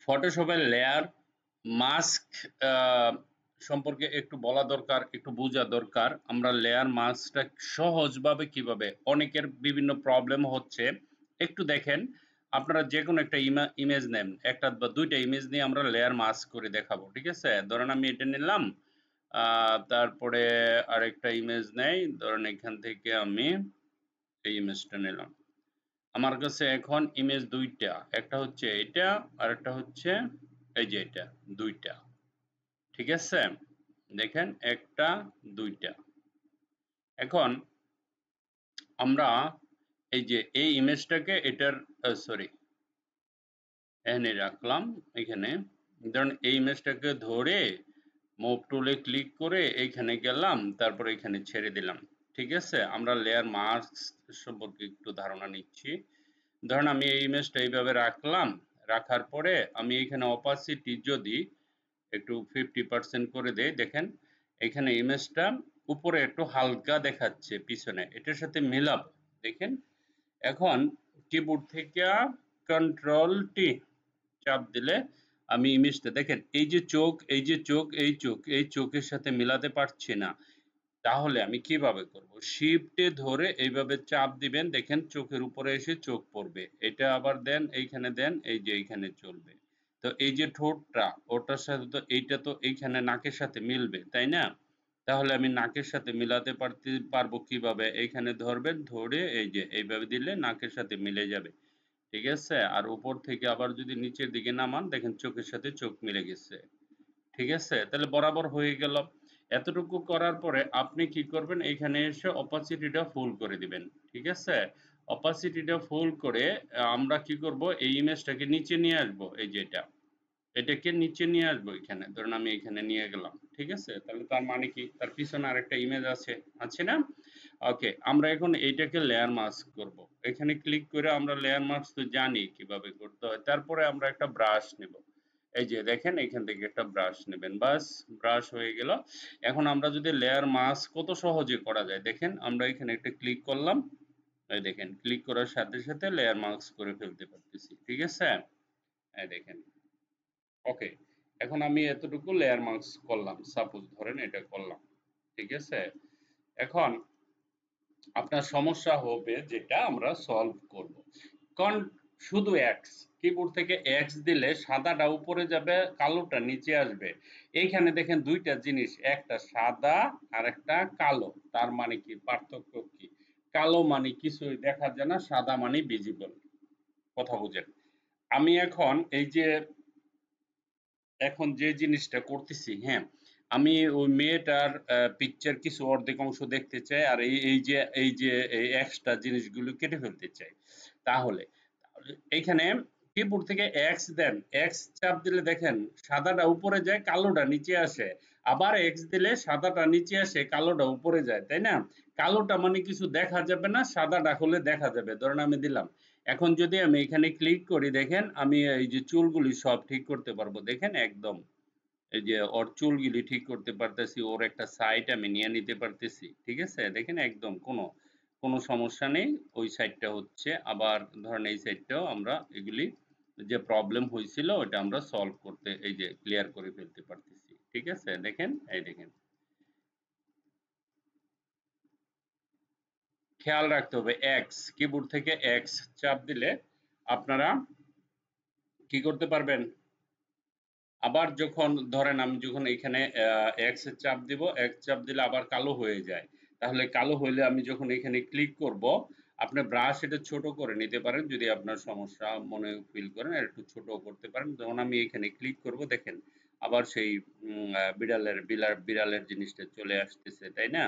ফটোশপের layer mask সম্পর্কে একটু বলা দরকার, একটু বোঝা দরকার। আমরা লেয়ার মাস্কটা সহজভাবে কিভাবে, অনেকের বিভিন্ন প্রবলেম হচ্ছে। একটু দেখেন, আপনারা যে কোনো একটা ইমেজ নেন, একটা বা দুইটা ইমেজ নিয়ে আমরা লেয়ার মাস্ক করে দেখাবো। ঠিক আছে, ধরেন আমি এটা নিলাম, তারপরে আরেকটা ইমেজ নেই, ধরেন এখান থেকে আমি এই ইমেজটা নিলাম। আমার কাছে এখন ইমেজ দুইটা, একটা হচ্ছে এটা আর একটা হচ্ছে এই যে এটা, দুইটা। ঠিক আছে, দেখেন একটা দুইটা। এখন আমরা এই যে এই ইমেজটাকে এটার সরি এখানে রাখলাম। এখানে ধরুন এই ইমেজটাকে ধরে মুভ টুলে ক্লিক করে এইখানে গেলাম, তারপর এখানে ছেড়ে দিলাম। ঠিক আছে, আমরা লেয়ার মাস্ক সম্পর্কে একটু ধারণা নিচ্ছি। ধরুন আমি এই ইমেজটা এইভাবে রাখলাম, রাখার পরে আমি এখানে অপাসিটি যদি একটু 50% করে দেই, দেখেন এখানে ইমেজটা উপরে একটু হালকা দেখাচ্ছে, পিছনে এটার সাথে মিলাবো। দেখেন এখন কিবোর্ড থেকে কন্ট্রোল টি চাপ দিলে আমি ইমেজটা দেখেন, এই যে চোখ, এই যে চোখ, এই চোখ, এই চোখের সাথে মিলাতে পারছি না। তাহলে আমি কিভাবে করব? শিফটে ধরে এইভাবে চাপ দিবেন, দেখেন চোখের উপরে এসে চোখ পড়বে। এটা আবার দেন, এইখানে দেন, এই যে এইখানে চলবে। তো এই যে ঠোঁটটা, ওটার সাথে তো এইটা তো এইখানে নাকের সাথে মিলবে, তাই না? তাহলে আমি নাকের সাথে মিলাতে পারবো কিভাবে? এইখানে ধরবেন, ধরে এই যে এইভাবে দিলে নাকের সাথে মিলে যাবে। ঠিক আছে? আর উপর থেকে আবার যদি নিচের দিকে নামান, দেখেন চোখের সাথে চোখ মিলে গেছে। ঠিক আছে, তাহলে বরাবর হয়ে গেল। এতটুকু করার পরে আপনি কি করবেন, এখানে এসে অপাসিটিটা ফুল করে দিবেন। ঠিক আছে, অপাসিটিটা ফুল করে আমরা কি করব, এই ইমেজটাকে নিচে নিয়ে আসব। এই যে এটাকে নিচে নিয়ে আসবো। এখানে ধরুন আমি এখানে নিয়ে গেলাম। ঠিক আছে, তাহলে তার মানে কি, তার পিছনে আরেকটা ইমেজ আছে, আছে না? ওকে, আমরা এখন এইটাকে লেয়ার মাস্ক করব। এখানে ক্লিক করে আমরা লেয়ার মাস্ক তো জানি কিভাবে করতে হয়। তারপরে আমরা একটা ব্রাশ নেব। এই যে দেখেন এখান থেকে একটা ব্রাশ নেবেন, বাস ব্রাশ হয়ে গেল। এখন আমরা যদি লেয়ার মাস্ক কত সহজে করা যায়, দেখেন আমরা এখানে একটা ক্লিক করলাম, এই দেখেন ক্লিক করার সাথে সাথে লেয়ার মাস্ক করে ফেলতে পারতেছি। ঠিক আছে, এই দেখেন। ওকে, এখন আমি এতটুকু লেয়ার মাস্ক করলাম, সাপোজ ধরেন এটা করলাম। ঠিক আছে, এখন আপনার সমস্যা হবে যেটা আমরা সলভ করব। কারণ শুধু এক্স, কিবোর্ড থেকে এক্স দিলে সাদাটা উপরে যাবে, কালোটা নিচে আসবে। এইখানে দেখেন দুইটা জিনিস, একটা সাদা আর একটা কালো। তার মানে কি, পার্থক্য কি? কালো মানে কিছুই দেখা যায় না, সাদা মানে ভিজিবল। কথা বুঝেন? আমি এখন এই যে এখন যে জিনিসটা করতেছি, হ্যাঁ, আমি ওই মেয়েটার পিকচার কিছু অর্ধেক অংশ দেখতে চাই, আর এই যে এই এক্সট্রা জিনিসগুলো কেটে ফেলতে চাই। তাহলে এইখানে কিবোর্ড থেকে এক্স দেন, এক্স চাপ দিলে দেখেন সাদাটা উপরে যায়, কালোটা নিচে আসে। আবার এক্স দিলে সাদাটা নিচে আসে, কালোটা উপরে যায়, তাই না? কালোটা মানে কিছু দেখা যাবে না, সাদাটা হলে দেখা যাবে। ধরেন আমি দিলাম। এখন যদি আমি এখানে ক্লিক করি, দেখেন আমি এই যে চুলগুলি সব ঠিক করতে পারবো। দেখেন একদম এই যে ওর চুলগুলি ঠিক করতে পারতেছি, ওর একটা সাইড আমি নিয়ে নিতে পারতেছি। ঠিক আছে, দেখেন একদম কোনো কোনো সমস্যা নেই। ওই সাইডটা হচ্ছে, আবার ধরেন এই সাইডটাও আমরা এগুলি যে প্রবলেম হয়েছিল ওটা আমরা সলভ করতে, এই যে ক্লিয়ার করে ফেলতে পারতেছি। ঠিক আছে, দেখেন এই দেখেন, খেয়াল রাখতে হবে এক্স, কিবোর্ড থেকে এক্স চাপ দিলে আপনারা কি করতে পারবেন। আবার যখন ধরেন আমি যখন এখানে এক্স এর চাপ দিব, এক্স চাপ দিলে আবার কালো হয়ে যায়। তাহলে কালো হইলে আমি যখন এখানে ক্লিক করব, আপনি ব্রাশ এটা ছোট করে নিতে পারেন যদি আপনার সমস্যা মনে ফিল করেন, আর একটু ছোট করতে পারেন। যখন আমি এখানে ক্লিক করব, দেখেন আবার সেই বিড়ালের জিনিসটা চলে আসতেছে, তাই না?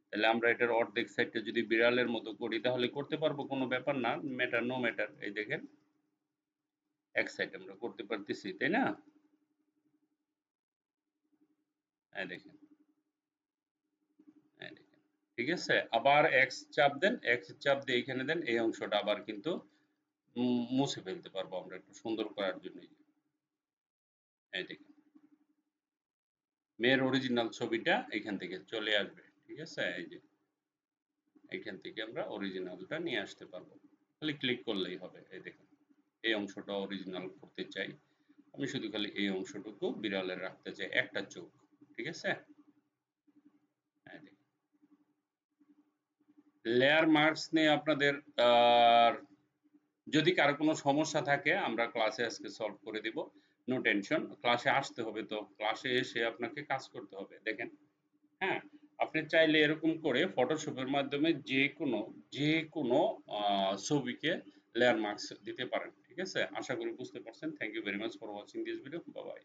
তাহলে আমরা এটার অর্ধেক সাইডটা যদি বিড়ালের মতো করি তাহলে করতে পারবো, কোনো ব্যাপার না, ম্যাটার নো ম্যাটার। এই দেখেন এক সাইড আমরা করতে পারতেছি, তাই না? এই দেখেন, এই দেখেন। ঠিক আছে, আবার এক্স চাপ দেন, এক্স চাপ দিয়ে এখানে দেন, এই অংশটা আবার কিন্তু মুছে ফেলতে পারবো আমরা একটু সুন্দর করার জন্য। এই দেখেন মেয়ের অরিজিনাল ছবিটা এখান থেকে চলে আসবে। ঠিক আছে, এই যে এখান থেকে আমরা অরিজিনালটা নিয়ে আসতে পারবো, খালি ক্লিক করলেই হবে। এই দেখেন এই অংশটা অরিজিনাল করতে চাই, আমি শুধু খালি এই অংশটুকু বিড়ালের রাখতে চাই, একটা চোখ, ঠিক আছে? লেয়ার মার্কস নিয়ে আপনাদের যদি কারো কোনো সমস্যা থাকে আমরা ক্লাসে আজকে সলভ করে দিব, নো টেনশন। ক্লাসে আসতে হবে, তো ক্লাসে এসে আপনাকে কাজ করতে হবে। দেখেন, হ্যাঁ, আপনি চাইলে এরকম করে ফটোশপের মাধ্যমে যে কোনো ছবিকে লেয়ার মার্কস দিতে পারেন, ঠিক আছে? আশা করি বুঝতে পারছেন। Thank you very much for watching this video. Bye by.